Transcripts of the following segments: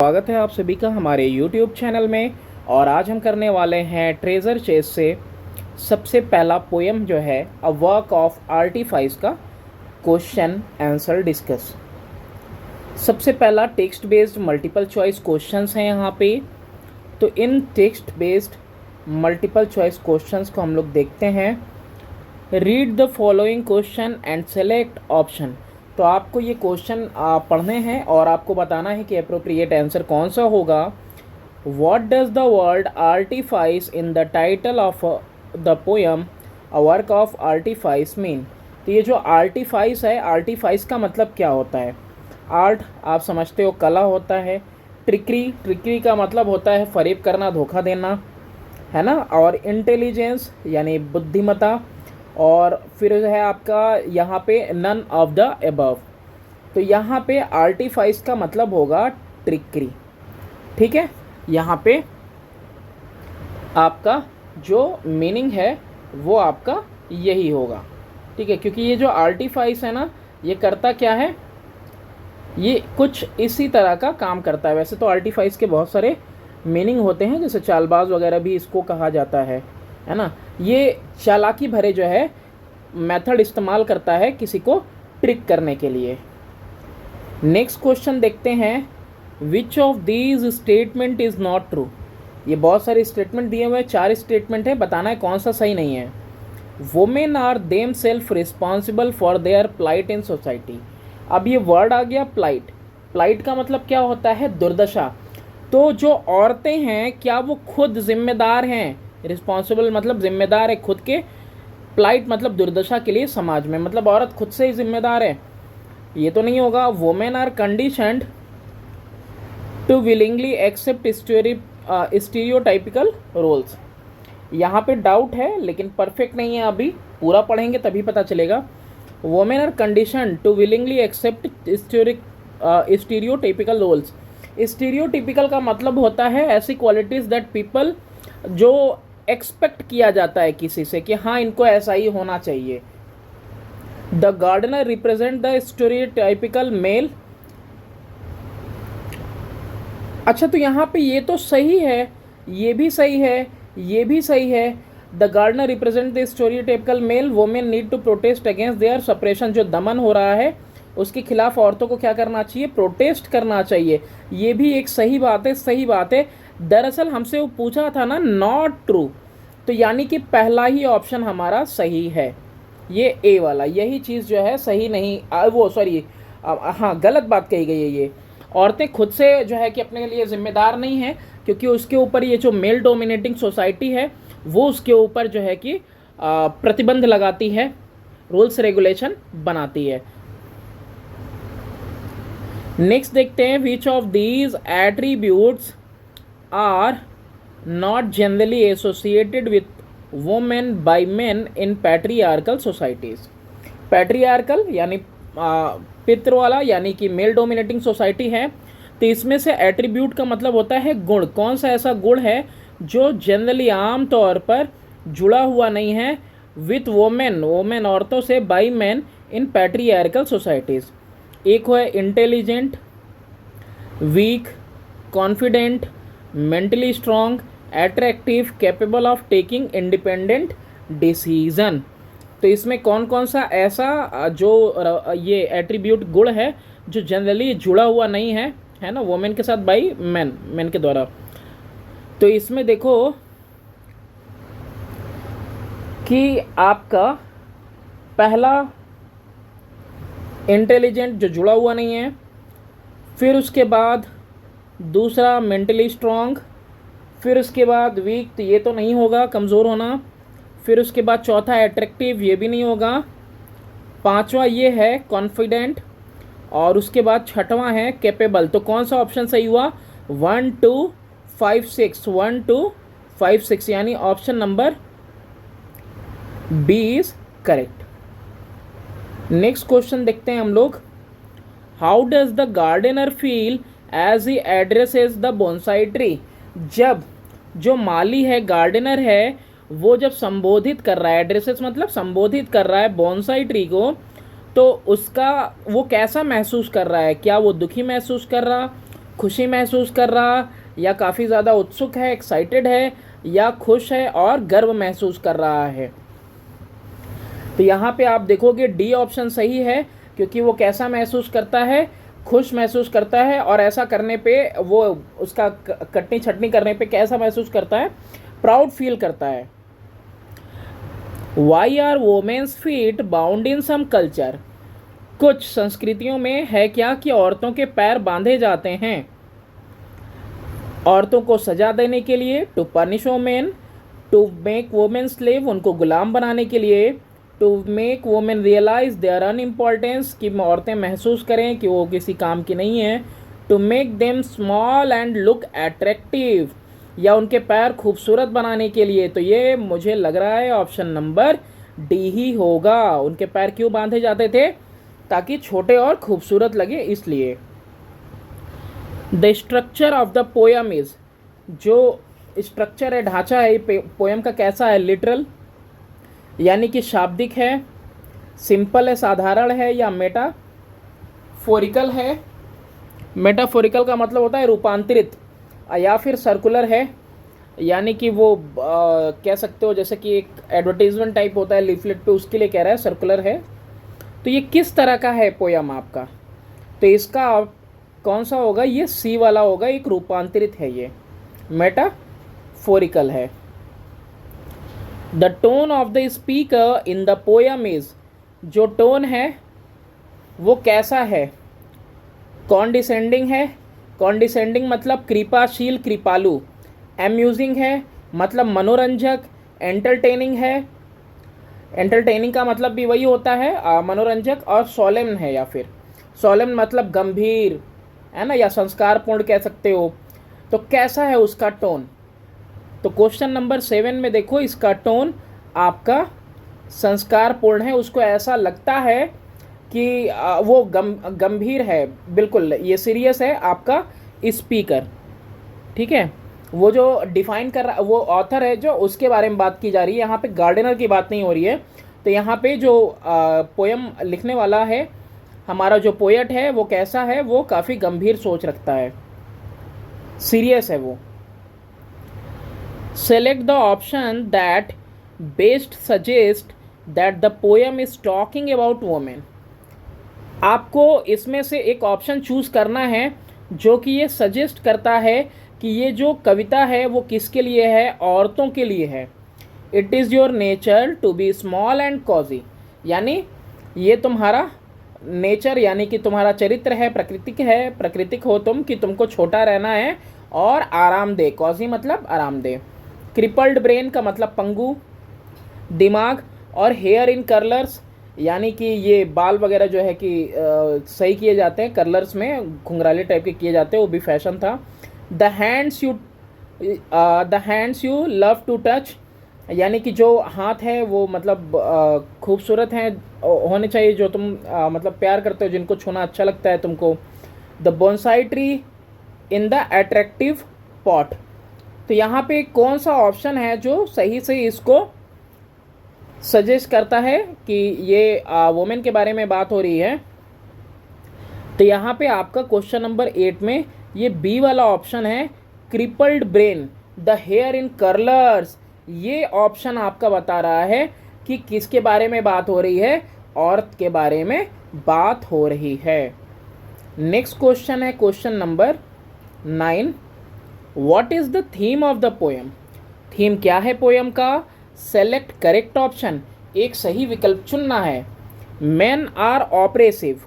स्वागत है आप सभी का हमारे YouTube चैनल में। और आज हम करने वाले हैं ट्रेजर चेस से सबसे पहला पोएम जो है a work of artifice का क्वेश्चन आंसर डिस्कस। सबसे पहला text based multiple choice questions हैं यहाँ पे। तो इन text based multiple choice questions को हम लोग देखते हैं। Read the following question and select option. तो आपको ये क्वेश्चन पढ़ने हैं और आपको बताना है कि अप्रोप्रिएट आंसर कौन सा होगा। What does the word artifice in the title of the poem a work of artifice mean. तो ये जो आर्टिफाइस है, आर्टिफाइस का मतलब क्या होता है। आर्ट आप समझते हो कला होता है। ट्रिकरी का मतलब होता है फरेब करना, धोखा देना, है ना। और इंटेलिजेंस यानी बुद्धिमत्ता। और फिर है आपका यहाँ पे नन ऑफ द अबव। तो यहाँ पे आर्टिफाइस का मतलब होगा ट्रिकरी। ठीक है, यहाँ पे आपका जो मीनिंग है वो आपका यही होगा। ठीक है, क्योंकि ये जो आर्टिफाइस है ना, ये करता क्या है, ये कुछ इसी तरह का काम करता है। वैसे तो आर्टिफाइस के बहुत सारे मीनिंग होते हैं, जैसे चालबाज वगैरह भी इसको कहा जाता है ना। ये चालाकी भरे जो है मेथड इस्तेमाल करता है किसी को ट्रिक करने के लिए। नेक्स्ट क्वेश्चन देखते हैं। Which of these statement is not true. ये बहुत सारे स्टेटमेंट दिए हुए हैं, 4 स्टेटमेंट है, बताना है कौन सा सही नहीं है। Women are them self responsible for their plight in society. अब ये वर्ड आ गया प्लाइट। प्लाइट का मतलब क्या होता है, दुर्दशा। तो जो औरतें हैं क्या वो खुद जिम्मेदार हैं। रिस्पॉन्सिबल मतलब जिम्मेदार है खुद के, प्लाइट मतलब दुर्दशा के लिए समाज में, मतलब औरत खुद से ही जिम्मेदार है, ये तो नहीं होगा। Women are conditioned to willingly accept stereotypical roles. यहाँ पे डाउट है लेकिन परफेक्ट नहीं है, अभी पूरा पढ़ेंगे तभी पता चलेगा। Women are conditioned to willingly accept stereotypical roles. Stereotypical का मतलब होता है ऐसी क्वालिटीज़ दैट पीपल जो एक्सपेक्ट किया जाता है किसी से कि हाँ इनको ऐसा ही होना चाहिए। The gardener represent the stereotypical male. अच्छा, तो यहाँ पे ये तो सही है, ये भी सही है, ये भी सही है। The gardener represent the stereotypical male. Women need to protest against their suppression. जो दमन हो रहा है उसके खिलाफ औरतों को क्या करना चाहिए, प्रोटेस्ट करना चाहिए। ये भी एक सही बात है, सही बात है। दरअसल हमसे वो पूछा था ना नॉट ट्रू, तो यानी कि पहला ही ऑप्शन हमारा सही है, ये ए वाला। यही चीज़ जो है सही नहीं, वो सॉरी हाँ गलत बात कही गई है। ये औरतें खुद से जो है कि अपने लिए जिम्मेदार नहीं है, क्योंकि उसके ऊपर ये जो मेल डोमिनेटिंग सोसाइटी है वो उसके ऊपर जो है कि प्रतिबंध लगाती है, रूल्स रेगुलेशन बनाती है। नेक्स्ट देखते हैं। Which of these attributes are not generally associated with women by men in patriarchal societies. Patriarchal यानी पितृ वाला, यानी कि मेल डोमिनेटिंग सोसाइटी है। तो इसमें से एट्रीब्यूट का मतलब होता है गुण। कौन सा ऐसा गुण है जो जनरली आम तौर पर जुड़ा हुआ नहीं है विथ वुमेन, वुमेन औरतों से, by men in patriarchal societies. एक है intelligent, weak, confident, mentally strong, attractive, capable of taking independent decision. तो इसमें कौन कौन सा ऐसा जो ये एट्रीब्यूट गुण है जो जनरली जुड़ा हुआ नहीं है ना वुमेन के साथ बाई मैन के द्वारा। तो इसमें देखो कि आपका पहला इंटेलिजेंट जो जुड़ा हुआ नहीं है, फिर उसके बाद दूसरा मेंटली स्ट्रॉन्ग, फिर उसके बाद वीक, तो ये तो नहीं होगा, कमज़ोर होना। फिर उसके बाद चौथा अट्रैक्टिव, ये भी नहीं होगा। पांचवा ये है कॉन्फिडेंट, और उसके बाद छठवां है कैपेबल। तो कौन सा ऑप्शन सही हुआ, 1 2 5 6, 1 2 5 6, यानी option number B is correct. Next question देखते हैं हम लोग। How does the gardener feel as he addresses the bonsai tree. जब जो माली है, गार्डनर है, वो जब संबोधित कर रहा है, एड्रेसेस मतलब संबोधित कर रहा है बोनसाई ट्री को, तो उसका वो कैसा महसूस कर रहा है। क्या वो दुखी महसूस कर रहा, खुशी महसूस कर रहा, या काफ़ी ज़्यादा उत्सुक है, एक्साइटेड है, या खुश है और गर्व महसूस कर रहा है। तो यहाँ पे आप देखोगे डी ऑप्शन सही है, क्योंकि वो कैसा महसूस करता है, खुश महसूस करता है, और ऐसा करने पे वो उसका कटनी छटनी करने पे कैसा महसूस करता है, प्राउड फील करता है। Why are women's feet bound in some culture, कुछ संस्कृतियों में है क्या कि औरतों के पैर बांधे जाते हैं औरतों को सजा देने के लिए, to punish women, to make women slave, उनको गुलाम बनाने के लिए, to make women realize their unimportance, कि औरतें महसूस करें कि वो किसी काम की नहीं है, to make them small and look attractive, या उनके पैर खूबसूरत बनाने के लिए। तो ये मुझे लग रहा है ऑप्शन नंबर डी ही होगा। उनके पैर क्यों बांधे जाते थे? ताकि छोटे और खूबसूरत लगे, इसलिए। The structure of the poem is, जो स्ट्रक्चर है, ढांचा है पोयम का, कैसा है? लिटरल, यानी कि शाब्दिक है, सिंपल है, साधारण है, या मेटाफोरिकल है। मेटाफोरिकल का मतलब होता है रूपांतरित, या फिर सर्कुलर है, यानी कि वो कह सकते हो जैसे कि एक एडवर्टीजमेंट टाइप होता है लीफलेट पे, उसके लिए कह रहा है सर्कुलर है। तो ये किस तरह का है पोयम आपका? तो इसका कौन सा होगा? ये सी वाला होगा, एक रूपांतरित है, ये मेटाफोरिकल है। The tone of the speaker in the poem is, जो टोन है वो कैसा है? कॉन्डिसेंडिंग है, कॉन्डिसेंडिंग मतलब कृपाशील, कृपालु। एम्यूजिंग है मतलब मनोरंजक। एंटरटेनिंग है, एंटरटेनिंग का मतलब भी वही होता है मनोरंजक। और सोलेम्न है, या फिर सोलेम्न मतलब गंभीर है ना, या संस्कारपूर्ण कह सकते हो। तो कैसा है उसका टोन? तो क्वेश्चन नंबर 7 में देखो, इसका टोन आपका संस्कारपूर्ण है, उसको ऐसा लगता है कि वो गंभीर है, बिल्कुल ये सीरियस है आपका स्पीकर। ठीक है, वो जो डिफाइन कर रहा, वो ऑथर है जो, उसके बारे में बात की जा रही है, यहाँ पे गार्डनर की बात नहीं हो रही है। तो यहाँ पे जो पोयम लिखने वाला है, हमारा जो पोएट है, वो कैसा है? वो काफ़ी गंभीर सोच रखता है, सीरियस है वो। Select the option that best suggest that the poem is talking about women. आपको इसमें से एक ऑप्शन चूज करना है जो कि ये सजेस्ट करता है कि ये जो कविता है वो किसके लिए है? औरतों के लिए है। It is your nature to be small and cosy, यानी ये तुम्हारा नेचर, यानी कि तुम्हारा चरित्र है, प्राकृतिक है, प्राकृतिक हो तुम, कि तुमको छोटा रहना है और आरामदेह। कॉजी मतलब आरामदेह। क्रिपल्ड ब्रेन का मतलब पंगु दिमाग। और हेयर इन कर्लर्स, यानी कि ये बाल वगैरह जो है कि सही किए जाते हैं, कर्लर्स में घुंघराले टाइप के किए जाते हैं, वो भी फैशन था। The hands you love to touch, यानी कि जो हाथ है वो मतलब खूबसूरत हैं होने चाहिए, जो तुम मतलब प्यार करते हो, जिनको छूना अच्छा लगता है तुमको। The bonsai tree in the attractive pot. तो यहाँ पे कौन सा ऑप्शन है जो सही से इसको सजेस्ट करता है कि ये वुमेन के बारे में बात हो रही है? तो यहाँ पे आपका क्वेश्चन नंबर 8 में ये बी वाला ऑप्शन है, crippled brain, the hair in curlers. ये ऑप्शन आपका बता रहा है कि किसके बारे में बात हो रही है? औरत के बारे में बात हो रही है। नेक्स्ट क्वेश्चन है question number 9, what is the theme of the poem? Theme क्या है पोएम का? सेलेक्ट करेक्ट ऑप्शन, एक सही विकल्प चुनना है। मेन आर ऑपरेसिव,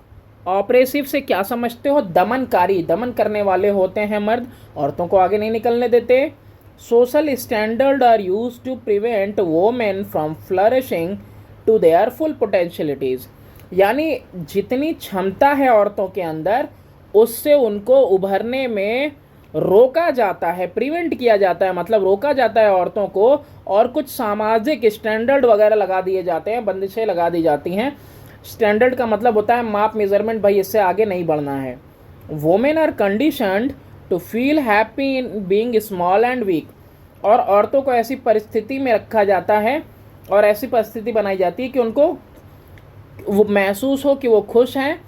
ऑपरेसिव से क्या समझते हो? दमनकारी, दमन करने वाले होते हैं मर्द, औरतों को आगे नहीं निकलने देते। Social standard are used to prevent women from flourishing to their full potentialities, यानी जितनी क्षमता है औरतों के अंदर उससे उनको उभरने में रोका जाता है, प्रिवेंट किया जाता है, मतलब रोका जाता है औरतों को। और कुछ सामाजिक स्टैंडर्ड वगैरह लगा दिए जाते हैं, बंदिशें लगा दी जाती हैं। स्टैंडर्ड का मतलब होता है माप, मेजरमेंट, भाई इससे आगे नहीं बढ़ना है। Women are conditioned to feel happy in being small and weak, और औरतों को ऐसी परिस्थिति में रखा जाता है और ऐसी परिस्थिति बनाई जाती है कि उनको वो महसूस हो कि वो खुश हैं,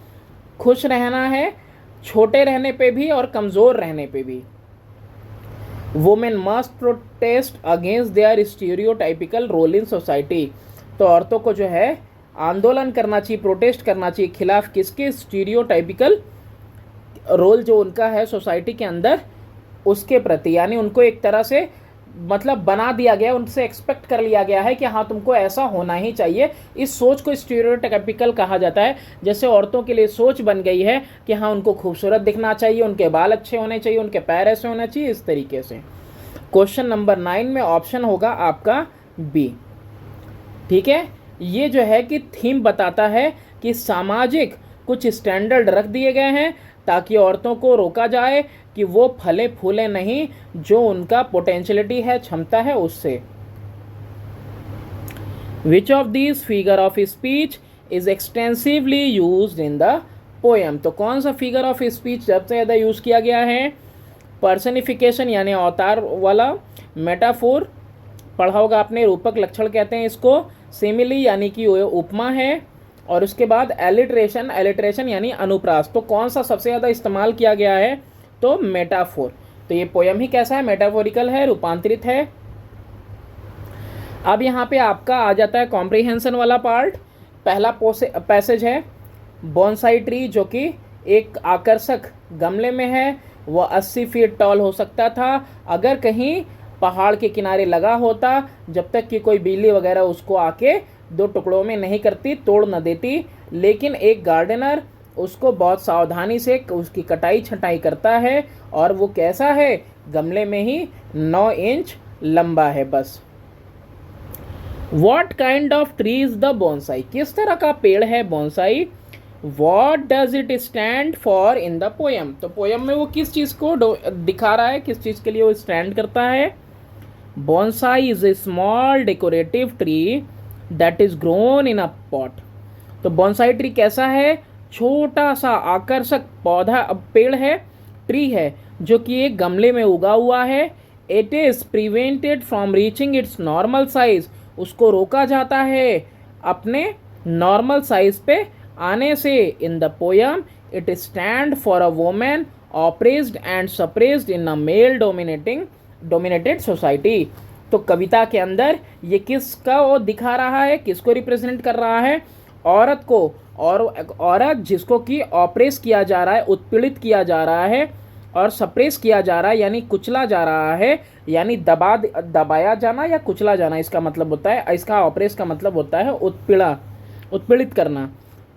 खुश रहना है, छोटे रहने पे भी और कमज़ोर रहने पे भी। Women must protest against their stereotypical role in society. तो औरतों को जो है आंदोलन करना चाहिए, प्रोटेस्ट करना चाहिए खिलाफ किसके? स्टीरियोटाइपिकल रोल जो उनका है सोसाइटी के अंदर उसके प्रति, यानी उनको एक तरह से मतलब बना दिया गया, उनसे एक्सपेक्ट कर लिया गया है कि हाँ तुमको ऐसा होना ही चाहिए। इस सोच को स्टीरियोटाइपिकल कहा जाता है। जैसे औरतों के लिए सोच बन गई है कि हाँ उनको खूबसूरत दिखना चाहिए, उनके बाल अच्छे होने चाहिए, उनके पैर ऐसे होने चाहिए, इस तरीके से। क्वेश्चन नंबर 9 में ऑप्शन होगा आपका बी। ठीक है, ये जो है कि थीम बताता है कि सामाजिक कुछ स्टैंडर्ड रख दिए गए हैं ताकि औरतों को रोका जाए कि वो फले फूले नहीं, जो उनका पोटेंशियलिटी है, क्षमता है, उससे। विच of these figure of speech is extensively used in the poem. तो कौन सा फिगर ऑफ स्पीच सबसे ज़्यादा यूज़ किया गया है? पर्सनिफिकेशन यानी अवतार वाला, मेटाफोर पढ़ा होगा आपने, रूपक लक्षण कहते हैं इसको, सिमिली यानी कि उपमा है, और उसके बाद एलिट्रेशन, एलिट्रेशन यानी अनुप्रास। तो कौन सा सबसे ज़्यादा इस्तेमाल किया गया है? तो मेटाफोर। तो ये पोयम ही कैसा है? मेटाफोरिकल है, रूपांतरित है। अब यहाँ पे आपका आ जाता है कॉम्प्रिहेंशन वाला पार्ट। पहला पैसेज है, बोनसाई ट्री जो कि एक आकर्षक गमले में है, वह 80 फीट टॉल हो सकता था अगर कहीं पहाड़ के किनारे लगा होता, जब तक कि कोई बिल्ली वगैरह उसको आके 2 टुकड़ों में नहीं करती, तोड़ न देती। लेकिन एक गार्डनर उसको बहुत सावधानी से उसकी कटाई छटाई करता है, और वो कैसा है? गमले में ही 9 इंच लंबा है बस। What kind of tree is the bonsai? किस तरह का पेड़ है bonsai? What does it stand for in the poem? तो पोयम में वो किस चीज़ को दिखा रहा है, किस चीज़ के लिए वो स्टैंड करता है? Bonsai is a small decorative tree that is grown in a pot. तो बोनसाई ट्री कैसा है? छोटा सा आकर्षक पौधा, पेड़ है, ट्री है, जो कि एक गमले में उगा हुआ है। It is prevented from reaching it's normal size. उसको रोका जाता है अपने नॉर्मल साइज पे आने से। इन the poem it stand for a women oppressed and suppressed in a male dominated society. तो कविता के अंदर ये किसका वो दिखा रहा है, किसको रिप्रेजेंट कर रहा है? औरत को, और औरत जिसको कि ऑप्रेस किया जा रहा है, उत्पीड़ित किया जा रहा है, और सप्रेस किया जा रहा है यानी कुचला जा रहा है, यानी दबाया जाना या कुचला जाना इसका मतलब होता है। इसका ऑप्रेस का मतलब होता है उत्पीड़ित करना।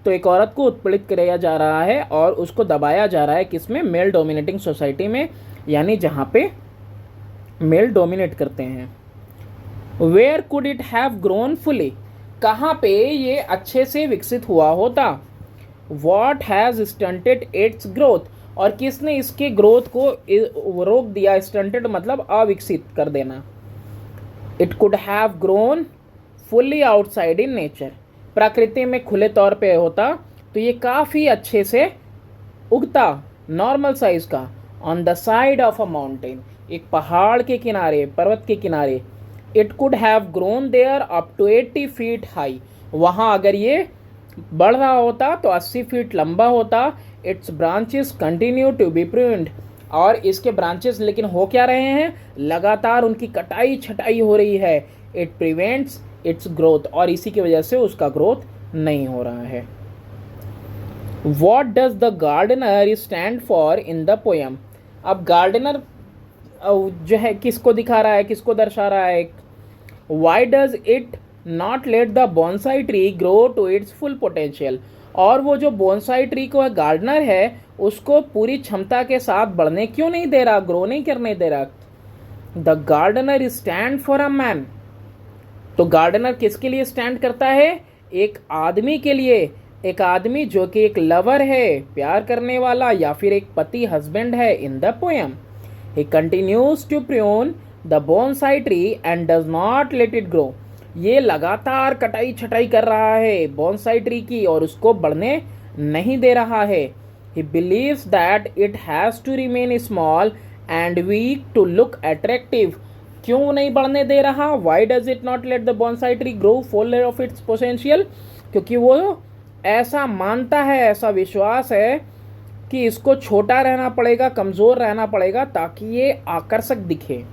तो एक औरत को उत्पीड़ित किया जा रहा है और उसको दबाया जा रहा है, किसमें? मेल डोमिनेटिंग सोसाइटी में, यानी जहाँ पे मेल डोमिनेट करते हैं। Where could it have grown fully? कहाँ पे ये अच्छे से विकसित हुआ होता? What has stunted its growth? और किसने इसके ग्रोथ को रोक दिया? स्टंटेड मतलब अविकसित कर देना। It could have grown fully outside in nature. प्रकृति में खुले तौर पे होता तो ये काफ़ी अच्छे से उगता, नॉर्मल साइज का। On the side of a mountain, एक पहाड़ के किनारे, पर्वत के किनारे। It could have grown there up to 80 feet high. वहाँ अगर ये बढ़ रहा होता तो 80 फीट लंबा होता। Its branches continue to be pruned. और इसके ब्रांचेस लेकिन हो क्या रहे हैं? लगातार उनकी कटाई छटाई हो रही है। इट प्रिवेंट्स इट्स ग्रोथ, और इसी की वजह से उसका ग्रोथ नहीं हो रहा है। What does the gardener stand for in the poem? अब गार्डनर जो है किसको दिखा रहा है, किसको दर्शा रहा है? Why does it not let the bonsai tree grow to its full potential? और वो जो बोनसाई ट्री को गार्डनर है उसको पूरी क्षमता के साथ बढ़ने क्यों नहीं दे रहा, ग्रो नहीं करने दे रहा? The gardener stand for a man. तो गार्डनर किसके लिए स्टैंड करता है? एक आदमी के लिए। एक आदमी जो कि एक लवर है, प्यार करने वाला, या फिर एक पति, हस्बैंड है in the poem. He continues to prune the bonsai tree and does not let it grow. ये लगातार कटाई छटाई कर रहा है बोनसाई ट्री की और उसको बढ़ने नहीं दे रहा है। He believes that it has to remain small and weak to look attractive. क्यों नहीं बढ़ने दे रहा? Why does it not let the bonsai tree grow full of its potential? क्योंकि वो ऐसा मानता है, ऐसा विश्वास है कि इसको छोटा रहना पड़ेगा, कमज़ोर रहना पड़ेगा ताकि ये आकर्षक दिखे।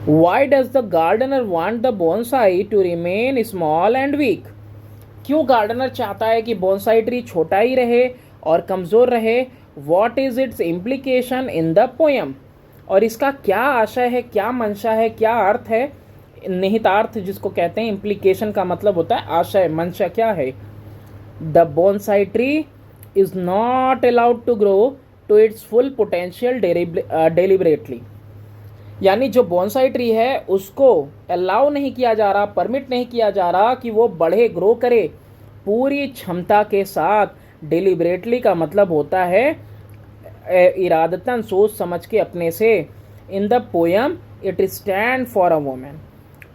Why does the gardener want the bonsai to remain small and weak? क्यों गार्डनर चाहता है कि बॉन्साई ट्री छोटा ही रहे और कमज़ोर रहे? What is its implication in the poem? और इसका क्या आशय है, क्या मंशा है, क्या अर्थ है? निहितार्थ जिसको कहते हैं, इम्प्लीकेशन का मतलब होता है आशय, मंशा क्या है? The bonsai tree is not allowed to grow to its full potential deliberately. यानी जो बॉन्साई ट्री है उसको अलाउ नहीं किया जा रहा, परमिट नहीं किया जा रहा कि वो बढ़े, ग्रो करे पूरी क्षमता के साथ। डेलिबरेटली का मतलब होता है इरादतन, सोच समझ के, अपने से। इन the poem it stand for a woman.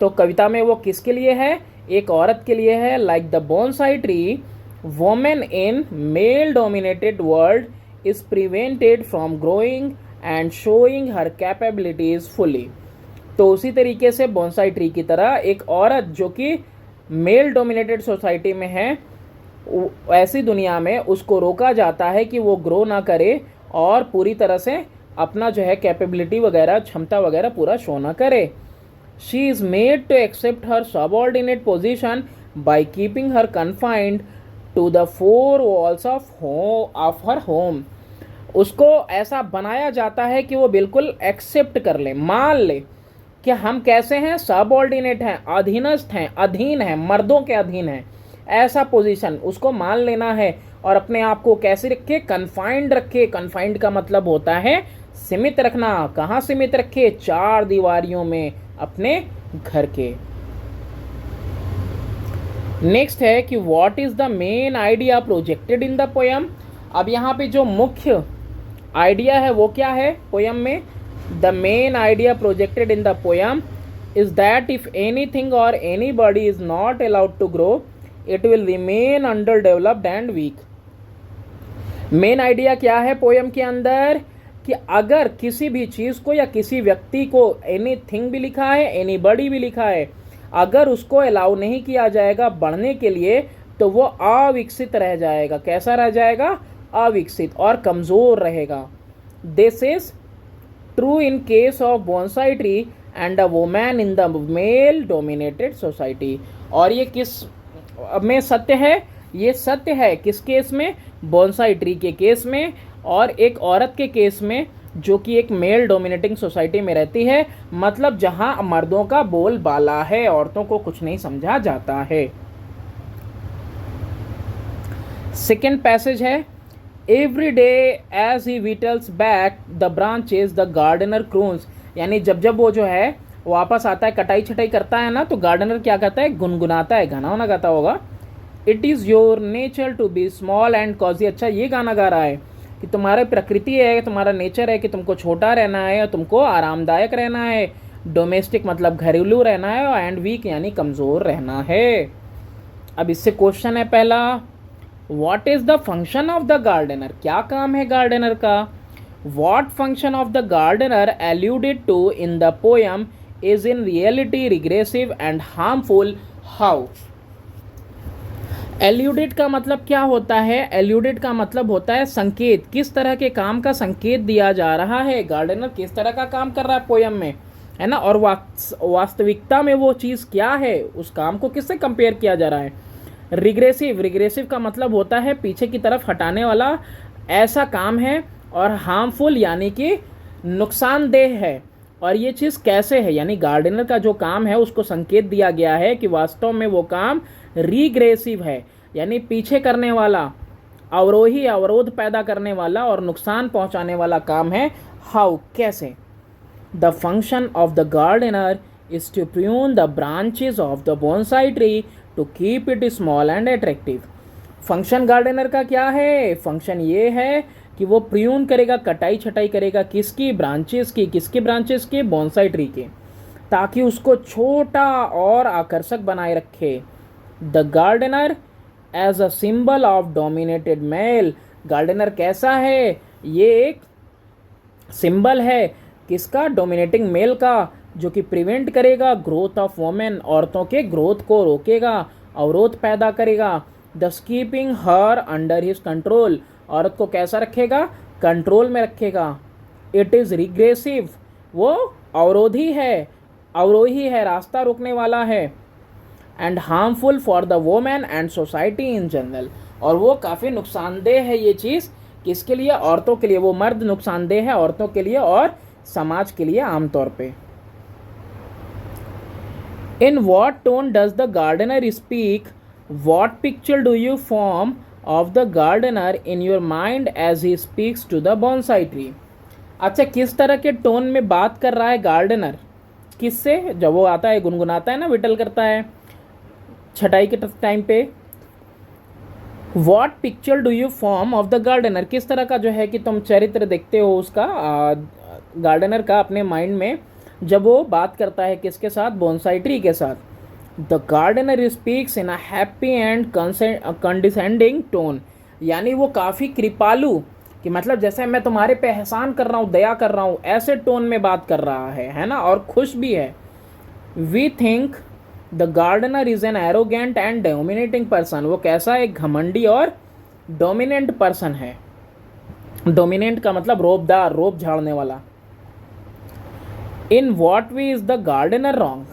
तो कविता में वो किसके लिए है? एक औरत के लिए है। Like the bonsai tree, women in male dominated world is prevented from growing and showing her capabilities fully. तो उसी तरीके से बॉन्साई ट्री की तरह एक औरत जो कि मेल डोमिनेटेड सोसाइटी में है, ऐसी दुनिया में उसको रोका जाता है कि वो ग्रो ना करे और पूरी तरह से अपना जो है कैपेबिलिटी वगैरह, क्षमता वगैरह पूरा शो ना करे। She is made to accept her subordinate position by keeping her confined to the four walls of her home. उसको ऐसा बनाया जाता है कि वो बिल्कुल एक्सेप्ट कर ले, मान ले कि हम कैसे हैं, सबऑर्डिनेट हैं, अधीनस्थ हैं, अधीन हैं, मर्दों के अधीन हैं। ऐसा पोजीशन उसको मान लेना है और अपने आप को कैसे रखे? कन्फाइंड रखे। कन्फाइंड का मतलब होता है सीमित रखना। कहाँ सीमित रखे? चार दीवारियों में, अपने घर के। नेक्स्ट है कि what is the main idea projected in the poem. अब यहाँ पे जो मुख्य आइडिया है वो क्या है पोयम में? The main idea projected in the poem is that if anything और anybody is not allowed to grow it will remain underdeveloped and weak. Main idea क्या है पोयम के अंदर? कि अगर किसी भी चीज़ को या किसी व्यक्ति को, एनीथिंग भी लिखा है, एनीबॉडी भी लिखा है, अगर उसको अलाउ नहीं किया जाएगा बढ़ने के लिए तो वो अविकसित रह जाएगा। कैसा रह जाएगा? अविकसित और कमज़ोर रहेगा। This is true in case of bonsai tree and a woman in the male dominated society. और ये किस में सत्य है? ये सत्य है किस केस में? बॉन्साई ट्री के केस में और एक औरत के केस में जो कि एक मेल डोमिनेटिंग सोसाइटी में रहती है, मतलब जहां मर्दों का बोलबाला है, औरतों को कुछ नहीं समझा जाता है। सेकेंड पैसेज है, every day as he whittles back the branches the gardener croons. यानी जब जब वो जो है वापस आता है, कटाई छटाई करता है ना, तो गार्डनर क्या करता है? गुनगुनाता है, गाना वाना गाता होगा। It is your nature to be small and cosy. अच्छा, ये गाना गा रहा है कि तुम्हारी प्रकृति है, तुम्हारा नेचर है कि तुमको छोटा रहना है और तुमको आरामदायक रहना है। डोमेस्टिक मतलब घरेलू रहना है, एंड वीक यानी कमज़ोर रहना है। अब इससे क्वेश्चन है पहला, what is the function of the gardener? क्या काम है गार्डनर का? What function of the gardener alluded to in the poem is in reality regressive and harmful. How? Alluded का मतलब क्या होता है? एल्यूडेड का मतलब होता है संकेत। किस तरह के काम का संकेत दिया जा रहा है? गार्डनर किस तरह का काम कर रहा है पोयम में, है ना? और वास्तविकता में वो चीज़ क्या है? उस काम को किससे कंपेयर किया जा रहा है? रिग्रेसिव, रिग्रेसिव का मतलब होता है पीछे की तरफ हटाने वाला, ऐसा काम है। और हार्मफुल यानी कि नुकसानदेह है। और ये चीज़ कैसे है? यानी गार्डनर का जो काम है उसको संकेत दिया गया है कि वास्तव में वो काम रिग्रेसिव है, यानी पीछे करने वाला, अवरोही, अवरोध पैदा करने वाला और नुकसान पहुंचाने वाला काम है। हाउ? कैसे? The function of the gardener is to prune the branches of the bonsai tree to keep it small and attractive. Function gardener का क्या है? फंक्शन ये है कि वो प्रून करेगा, कटाई छटाई करेगा, किसकी? ब्रांचेस की। किसकी ब्रांचेस की? बॉन्साई ट्री के, ताकि उसको छोटा और आकर्षक बनाए रखे। The gardener as a symbol of dominated male. Gardener कैसा है? ये एक सिंबल है किसका? डोमिनेटिंग मेल का, जो कि प्रिवेंट करेगा ग्रोथ ऑफ वुमेन, औरतों के ग्रोथ को रोकेगा, अवरोध पैदा करेगा। दस keeping her under his control, औरत को कैसा रखेगा, कंट्रोल में रखेगा। इट इज़ रिग्रेसिव, वो अवरोही है, रास्ता रोकने वाला है। And harmful for the women and society in general, और वो काफ़ी नुकसानदेह है ये चीज़, किसके लिए, औरतों के लिए। वो मर्द नुकसानदेह है औरतों के लिए और समाज के लिए आमतौर पे। In what tone does the gardener speak, what picture do you form of the gardener in your mind as he speaks to the bonsai tree. अच्छा, किस तरह के टोन में बात कर रहा है गार्डनर, किससे, जब वो आता है गुनगुनाता है ना, विटल करता है छटाई के टाइम पे। What picture do you form of the gardener, किस तरह का जो है कि तुम चरित्र देखते हो उसका, गार्डनर का अपने माइंड में, जब वो बात करता है किसके साथ, बोनसाई ट्री के साथ। The gardener speaks in a happy and condescending tone, यानी वो काफ़ी कृपालु, कि मतलब जैसे मैं तुम्हारे पे एहसान कर रहा हूँ, दया कर रहा हूँ, ऐसे टोन में बात कर रहा है ना, और खुश भी है। We think the gardener is an arrogant and dominating person, वो कैसा, एक घमंडी और डोमिनेंट पर्सन है। डोमिनेंट का मतलब रोबदार, रोब झाड़ने वाला। In what way is the gardener wrong,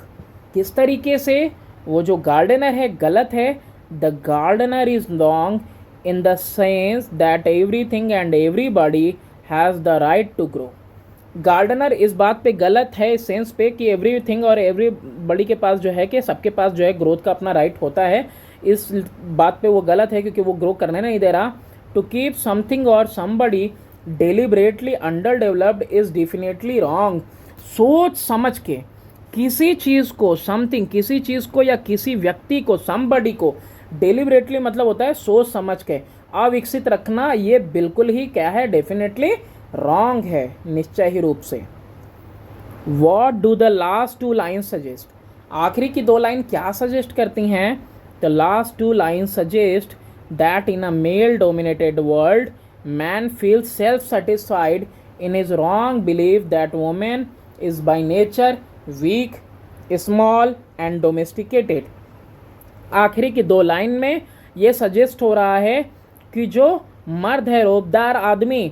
किस तरीके से वो जो गार्डनर है गलत है। The gardener is wrong in the sense that everything and everybody has the right to grow. Gardener इस बात पे गलत है, इस सेंस पे कि एवरीथिंग और एवरीबॉडी के पास जो है कि सबके पास जो है ग्रोथ का अपना राइट होता है, इस बात पे वो गलत है क्योंकि वो ग्रो करने नहीं दे रहा। टू कीप समथिंग और somebody deliberately under developed is definitely wrong. सोच समझ के किसी चीज़ को, समथिंग किसी चीज़ को या किसी व्यक्ति को, समबडी को, डेलिबरेटली मतलब होता है सोच समझ के अविकसित रखना, ये बिल्कुल ही क्या है, डेफिनेटली रॉन्ग है, निश्चय ही रूप से। What do the last two line suggest, आखिरी की दो लाइन क्या सजेस्ट करती हैं। The last two line suggest that in a male dominated world man feels self satisfied in his wrong believe that women is by nature weak, small and domesticated. आखिरी की दो line में ये suggest हो रहा है कि जो मर्द है, रोबदार आदमी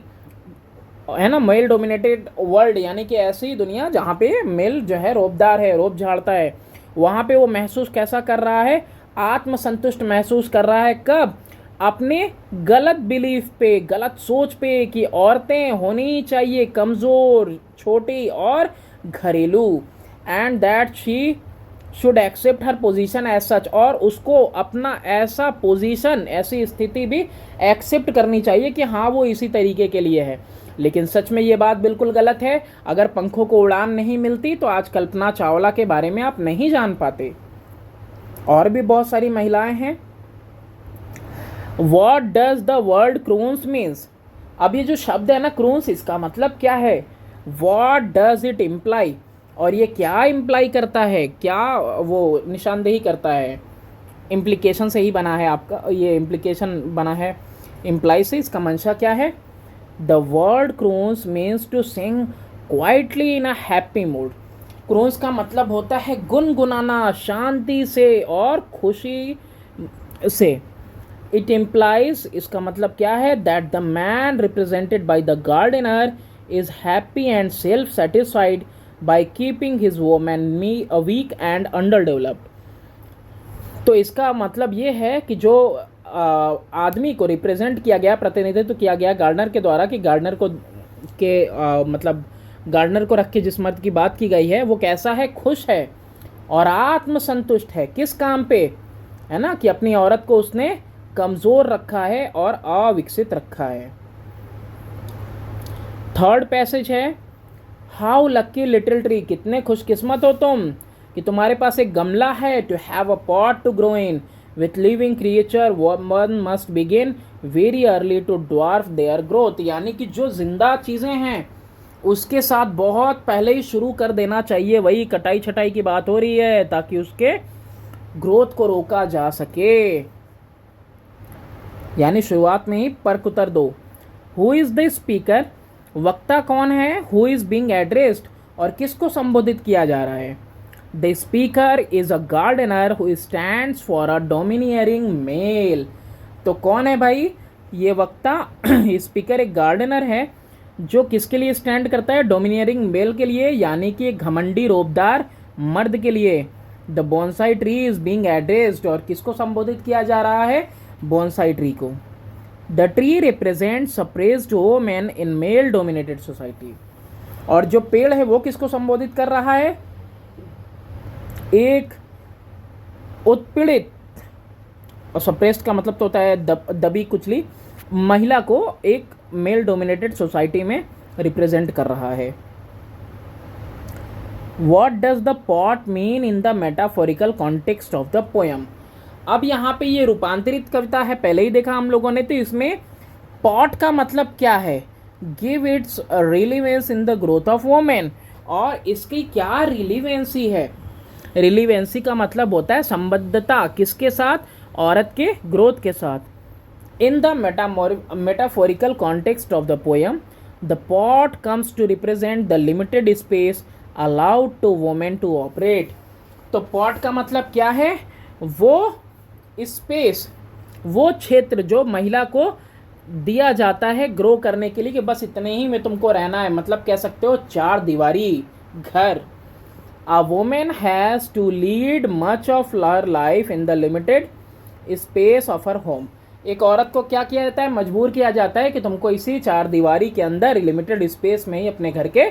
है ना, मेल डोमिनेटेड वर्ल्ड, यानी कि ऐसी दुनिया जहाँ पे मेल जो है रोबदार है, रोब झाड़ता है, वहाँ पे वो महसूस कैसा कर रहा है, आत्मसंतुष्ट महसूस कर रहा है। कब, अपने गलत बिलीफ पे, गलत सोच पे कि औरतें होनी चाहिए कमज़ोर, छोटी और घरेलू, and that she should accept her position as such, और उसको अपना ऐसा पोजीशन, ऐसी स्थिति भी एक्सेप्ट करनी चाहिए कि हाँ वो इसी तरीके के लिए है। लेकिन सच में ये बात बिल्कुल गलत है। अगर पंखों को उड़ान नहीं मिलती तो आज कल्पना चावला के बारे में आप नहीं जान पाते, और भी बहुत सारी महिलाएं हैं। What does the word croons means, अब ये जो शब्द है ना क्रून्स, इसका मतलब क्या है, वॉट डज इट इम्प्लाई, और ये क्या इम्प्लाई करता है, क्या वो निशानदेही करता है। इम्प्लीकेशन से ही बना है आपका, ये इम्प्लीकेशन बना है इम्प्लाई से, इसका मंशा क्या है। The word croons means to sing quietly in a happy mood. Croons का मतलब होता है गुनगुनाना, शांति से और खुशी से। इट इम्प्लाइज, इसका मतलब क्या है, that the man represented by the gardener is happy and self satisfied by keeping his woman me a weak and underdeveloped. तो इसका मतलब ये है कि जो आदमी को रिप्रेजेंट किया गया, प्रतिनिधित्व किया गया गार्डनर के द्वारा, कि गार्डनर को मतलब गार्डनर को रख के जिस मर्द की बात की गई है वो कैसा है, खुश है और आत्मसंतुष्ट है। किस काम पे, है ना, कि अपनी औरत को उसने कमज़ोर रखा है और अविकसित रखा है। थर्ड पैसेज है, हाउ लक्की लिटिल ट्री, कितने खुशकिस्मत हो तुम कि तुम्हारे पास एक गमला है। To have a pot to grow in with living creature one must begin very early to dwarf their growth, यानी कि जो जिंदा चीज़ें हैं उसके साथ बहुत पहले ही शुरू कर देना चाहिए। वही कटाई छटाई की बात हो रही है, ताकि उसके ग्रोथ को रोका जा सके, यानी शुरुआत में ही पर्क उतर दो। हु इज़ द स्पीकर, वक्ता कौन है। हु इज़ बीइंग एड्रेस्ड, और किसको संबोधित किया जा रहा है। The speaker is a gardener who stands for a domineering male. तो कौन है भाई, ये वक्ता स्पीकर एक गार्डनर है जो किसके लिए स्टैंड करता है, डोमिनियरिंग मेल के लिए, यानी कि एक घमंडी रोबदार मर्द के लिए। The bonsai tree is being addressed, और किसको संबोधित किया जा रहा है, बोनसाई ट्री को। The tree represents suppressed women in male dominated society, और जो पेड़ है वो किसको संबोधित कर रहा है, एक उत्पीड़ित, और सप्रेस्ड का मतलब तो होता है दबी कुचली महिला को एक मेल डोमिनेटेड सोसाइटी में रिप्रेजेंट कर रहा है। What does the pot mean in the metaphorical context of the poem? अब यहाँ पे ये रूपांतरित कविता है, पहले ही देखा हम लोगों ने, तो इसमें पॉट का मतलब क्या है, give its relevance in the growth of women, और इसकी क्या रिलीवेंसी है। रिलीवेंसी का मतलब होता है संबद्धता, किसके साथ, औरत के ग्रोथ के साथ। In the metaphorical context of the poem the pot comes to represent the limited space allowed to women to operate. तो पॉट का मतलब क्या है, वो स्पेस, वो क्षेत्र जो महिला को दिया जाता है ग्रो करने के लिए, कि बस इतने ही में तुमको रहना है, मतलब कह सकते हो चार दीवारी घर। A woman has to lead much of her life in the limited space of her home. एक औरत को क्या किया जाता है, मजबूर किया जाता है कि तुमको इसी चार दीवारी के अंदर लिमिटेड स्पेस में ही अपने घर के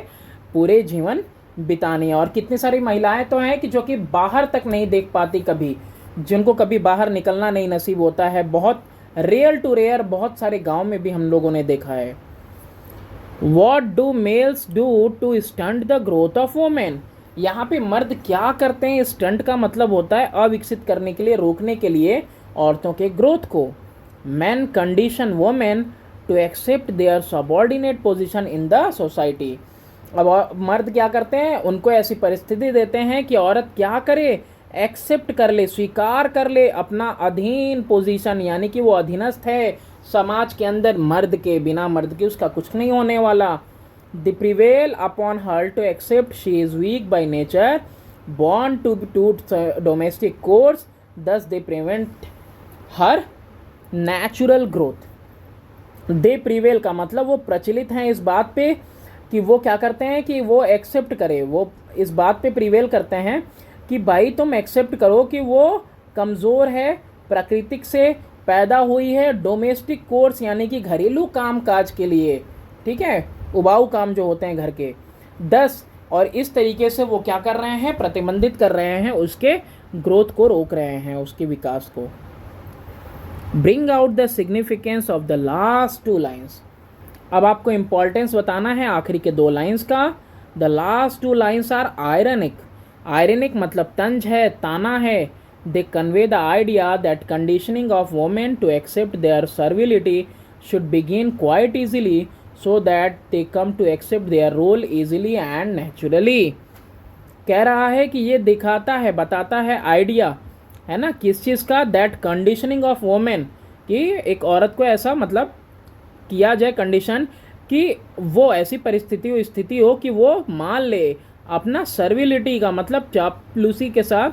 पूरे जीवन बितानी। और कितनी सारी महिलाएं तो हैं कि जो कि बाहर तक नहीं देख पाती कभी, जिनको कभी बाहर निकलना नहीं नसीब होता है, बहुत रेयर टू रेयर, बहुत सारे गांव में भी हम लोगों ने देखा है। What do males do to stunt the growth of women, यहाँ पे मर्द क्या करते हैं, स्टंट का मतलब होता है अविकसित करने के लिए, रोकने के लिए औरतों के ग्रोथ को। Man condition women to accept their subordinate position in the society. अब मर्द क्या करते हैं, उनको ऐसी परिस्थिति देते हैं कि औरत क्या करे, एक्सेप्ट कर ले, स्वीकार कर ले अपना अधीन पोजीशन, यानी कि वो अधीनस्थ है समाज के अंदर मर्द के, बिना मर्द के उसका कुछ नहीं होने वाला। The prevail upon her to accept she is weak by nature, born to domestic chores, thus they prevent her natural growth. They prevail का मतलब वो प्रचलित हैं इस बात पे कि वो क्या करते हैं कि वो एक्सेप्ट करे, वो इस बात पे प्रिवेल करते हैं कि भाई तुम एक्सेप्ट करो कि वो कमज़ोर है, प्राकृतिक से पैदा हुई है डोमेस्टिक कोर्स, यानी कि घरेलू काम काज के लिए, ठीक है, उबाऊ काम जो होते हैं घर के 10, और इस तरीके से वो क्या कर रहे हैं, प्रतिबंधित कर रहे हैं, उसके ग्रोथ को रोक रहे हैं, उसके विकास को। Bring out the significance of the last 2 lines. अब आपको इंपॉर्टेंस बताना है आखिरी के 2 लाइन्स का। The last 2 lines are ironic. Ironic मतलब तंज है, ताना है। They convey the idea that conditioning of women to accept their servility should begin quite easily so that they come to accept their role easily and naturally. कह रहा है कि ये दिखाता है, बताता है आइडिया, है ना, किस चीज़ का, दैट कंडीशनिंग ऑफ वोमेन, कि एक औरत को ऐसा मतलब किया जाए कंडीशन कि वो ऐसी परिस्थिति स्थिति हो कि वो मान ले अपना सर्विलिटी का मतलब चापलूसी के साथ,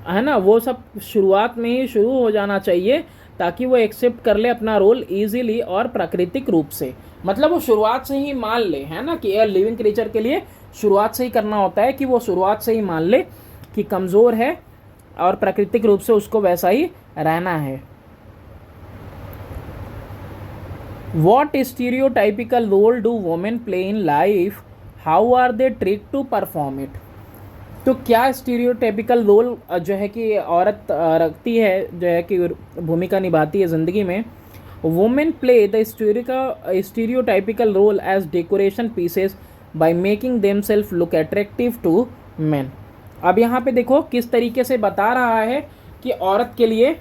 है ना, वो सब शुरुआत में ही शुरू हो जाना चाहिए ताकि वो एक्सेप्ट कर ले अपना रोल इजीली और प्राकृतिक रूप से। मतलब वो शुरुआत से ही मान ले, है ना, कि एक लिविंग क्रीचर के लिए शुरुआत से ही करना होता है कि वो शुरुआत से ही मान ले कि कमज़ोर है और प्राकृतिक रूप से उसको वैसा ही रहना है। What stereotypical role do women play in life? How are they tricked to perform it? तो क्या स्टीरियोटाइपिकल रोल जो है कि औरत रखती है, जो है कि भूमिका निभाती है ज़िंदगी में। Women play the stereotypical role as decoration pieces by making themselves look attractive to men. अब यहाँ पे देखो किस तरीके से बता रहा है कि औरत के लिए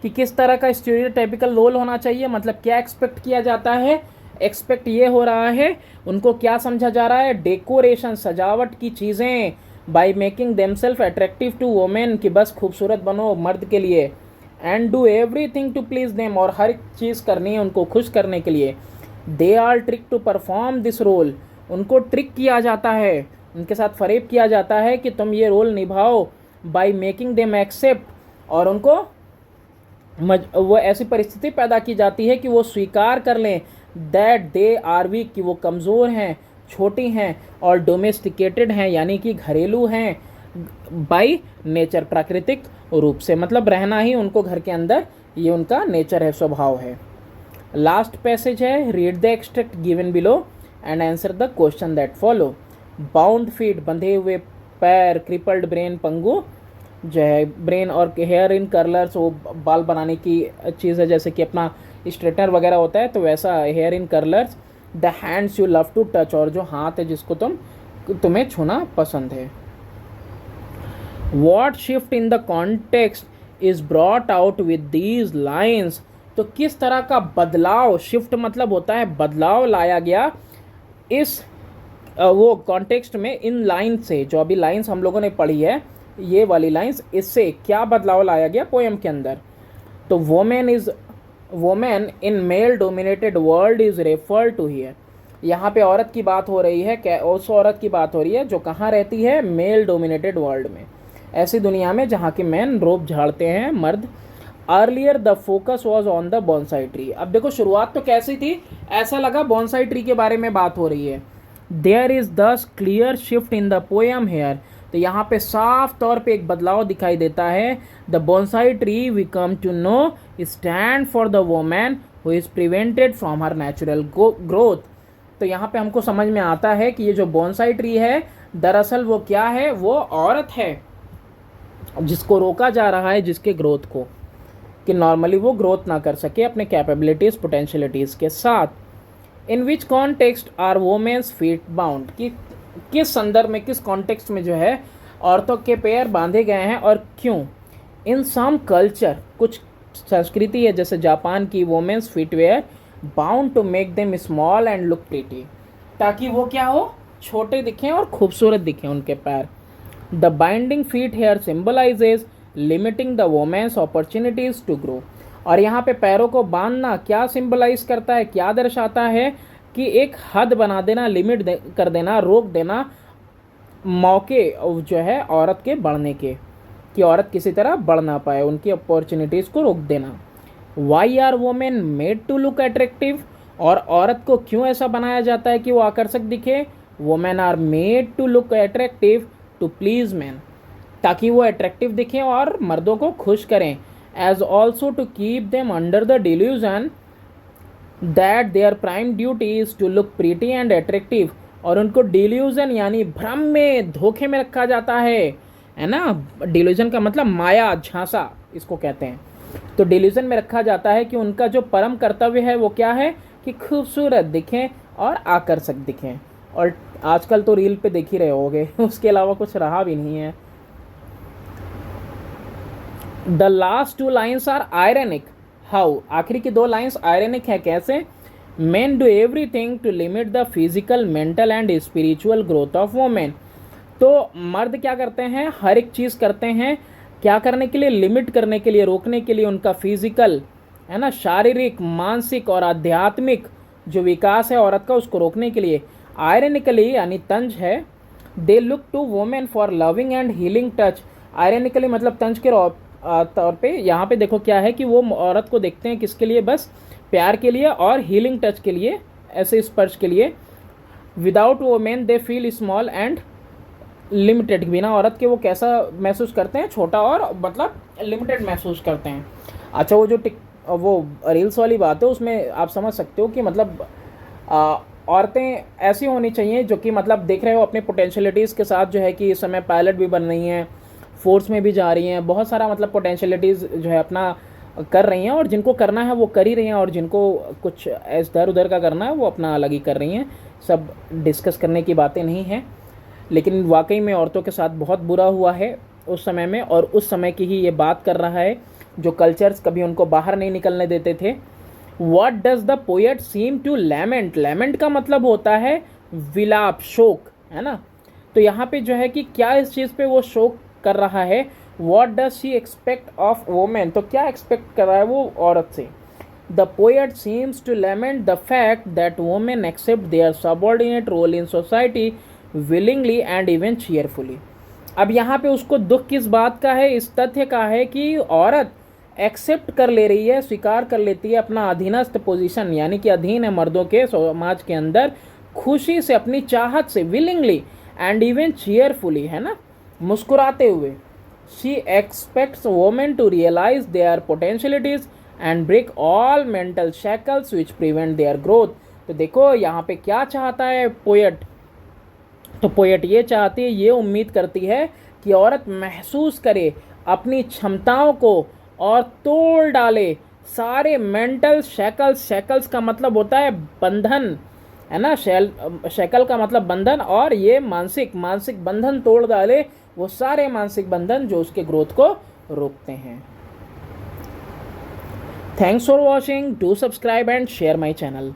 कि किस तरह का स्टीरियोटाइपिकल रोल होना चाहिए, मतलब क्या एक्सपेक्ट किया जाता है। एक्सपेक्ट ये हो रहा है, उनको क्या समझा जा रहा है, डेकोरेशन, सजावट की चीज़ें, by making themselves attractive to women, कि बस खूबसूरत बनो मर्द के लिए, and do everything to please them, और हर चीज़ करनी है उनको खुश करने के लिए। They are trick to perform this role, उनको ट्रिक किया जाता है, उनके साथ फरेब किया जाता है कि तुम ये रोल निभाओ, बाय मेकिंग देम एक्सेप्ट, और उनको वो ऐसी परिस्थिति पैदा की जाती है कि वो स्वीकार कर लें दैट दे आर वीक, कि वो कमज़ोर हैं, छोटी हैं, और डोमेस्टिकेटेड हैं यानी कि घरेलू हैं, बाई नेचर, प्राकृतिक रूप से, मतलब रहना ही उनको घर के अंदर ये उनका नेचर है, स्वभाव है। लास्ट पैसेज है, read the extract given below and answer the question that follow. Bound feet, बंधे हुए पैर, क्रिपल्ड ब्रेन, पंगु जो है ब्रेन, और हेयर इन कर्लर्स, वो बाल बनाने की चीज़ है, जैसे कि अपना स्ट्रेटनर वगैरह होता है तो वैसा hair in curlers. The hands you love to touch, और जो हाथ है जिसको तुम्हें छूना पसंद है। What shift in the context is brought out with these lines, तो किस तरह का बदलाव, शिफ्ट मतलब होता है बदलाव, लाया गया इस वो कॉन्टेक्स्ट में इन लाइन से, जो अभी लाइन्स हम लोगों ने पढ़ी है ये वाली लाइंस, इससे क्या बदलाव लाया गया पोएम के अंदर। तो women in male dominated world is refer to here, यहाँ पे औरत की बात हो रही है, क्या उस औरत की बात हो रही है जो कहाँ रहती है, मेल डोमिनेटेड वर्ल्ड में, ऐसी दुनिया में जहाँ के मैन रोब झाड़ते हैं, मर्द। Earlier the focus was on the bonsai tree, अब देखो शुरुआत तो कैसी थी, ऐसा लगा बॉन्साई ट्री के बारे में बात हो रही है। There is this clear shift in the poem here, तो यहाँ पे साफ तौर पे एक बदलाव दिखाई देता है। The bonsai tree we come to know stand for the woman who is prevented from her natural growth, तो यहाँ पे हमको समझ में आता है कि ये जो बॉन्साई ट्री है दरअसल वो क्या है, वो औरत है जिसको रोका जा रहा है, जिसके ग्रोथ को, कि नॉर्मली वो ग्रोथ ना कर सके अपने कैपेबिलिटीज़ पोटेंशियलिटीज़ के साथ। In which context are women's feet bound, कि किस संदर्भ में, किस कॉन्टेक्स्ट में जो है औरतों के पैर बांधे गए हैं और क्यों। इन सम कल्चर, कुछ संस्कृति है जैसे जापान की, women's footwear bound to make them small and look pretty, ताकि वो क्या हो, छोटे दिखें और खूबसूरत दिखें उनके पैर। The binding feet here symbolises limiting the women's opportunities to grow, और यहाँ पे पैरों को बांधना क्या सिंबलाइज करता है, क्या दर्शाता है कि एक हद बना देना, लिमिट कर देना, रोक देना मौके जो है औरत के बढ़ने के, कि औरत किसी तरह बढ़ ना पाए, उनकी अपॉर्चुनिटीज़ को रोक देना। Why are women made to look attractive, और औरत को क्यों ऐसा बनाया जाता है कि वो आकर्षक दिखे। Women are made to look attractive to please man, ताकि वो अट्रैक्टिव दिखें और मर्दों को खुश करें। As also to keep them under the delusion that their prime duty is to look pretty and attractive, और उनको डिल्यूजन यानी भ्रम में, धोखे में रखा जाता है ना। डिल्यूजन का मतलब माया, झांसा इसको कहते हैं। तो डिल्यूजन में रखा जाता है कि उनका जो परम कर्तव्य है वो क्या है, कि खूबसूरत दिखें और आकर्षक दिखें, और आजकल तो रील पे देख ही रहे होगे, उसके अलावा कुछ रहा भी नहीं है। The last two lines are ironic, how, आखिरी की दो लाइन्स आयरनिक है, कैसे। Men do everything to limit the physical, mental and spiritual growth of women, तो मर्द क्या करते हैं, हर एक चीज़ करते हैं, क्या करने के लिए, लिमिट करने के लिए, रोकने के लिए उनका फिजिकल है ना, शारीरिक, मानसिक और आध्यात्मिक जो विकास है औरत का, उसको रोकने के लिए। आयरनिकली यानी तंज है, they look to women for loving and healing touch, ironically मतलब तंज के तौर पे यहाँ पे देखो क्या है कि वो औरत को देखते हैं किसके लिए, बस प्यार के लिए और हीलिंग टच के लिए, ऐसे स्पर्श के लिए। Without women they feel small and limited, बिना औरत के वो कैसा महसूस करते हैं, छोटा और मतलब लिमिटेड महसूस करते हैं। अच्छा वो रील्स वाली बात है, उसमें आप समझ सकते हो कि मतलब औरतें ऐसी होनी चाहिए जो कि मतलब देख रहे हो अपने पोटेंशियलिटीज़ के साथ जो है कि इस समय पायलट भी बन रही हैं, फोर्स में भी जा रही हैं, बहुत सारा मतलब पोटेंशियलिटीज़ जो है अपना कर रही हैं, और जिनको करना है वो कर ही रही हैं, और जिनको कुछ इधर उधर का करना है वो अपना अलग ही कर रही हैं। सब डिस्कस करने की बातें नहीं हैं, लेकिन वाकई में औरतों के साथ बहुत बुरा हुआ है उस समय में, और उस समय की ही ये बात कर रहा है जो कल्चर्स कभी उनको बाहर नहीं निकलने देते थे। What does the poet seem to lament? lament का मतलब होता है विलाप, शोक, है ना। तो यहाँ पे जो है कि क्या इस चीज़ पे वो शोक कर रहा है। What does she expect of woman? तो क्या एक्सपेक्ट कर रहा है वो औरत से। The poet seems to lament the fact that women accept their subordinate role in society willingly and even cheerfully. अब यहाँ पे उसको दुख किस बात का है, इस तथ्य का है कि औरत एक्सेप्ट कर ले रही है, स्वीकार कर लेती है अपना अधीनस्थ पोजीशन, यानी कि अधीन है मर्दों के समाज के अंदर, खुशी से, अपनी चाहत से, विलिंगली एंड इवन चीयरफुली, है ना, मुस्कुराते हुए। She expects women to realise their potentialities and break all mental shackles which prevent their growth. तो देखो यहाँ पे क्या चाहता है पोएट, तो पोएट ये चाहती है, ये उम्मीद करती है कि औरत महसूस करे अपनी क्षमताओं को और तोड़ डाले सारे मेंटल शैकल्स। शैकल्स का मतलब होता है बंधन, है ना, शैकल का मतलब बंधन, और ये मानसिक बंधन तोड़ डाले, वो सारे मानसिक बंधन जो उसके ग्रोथ को रोकते हैं। Thanks for watching, do subscribe and share my channel.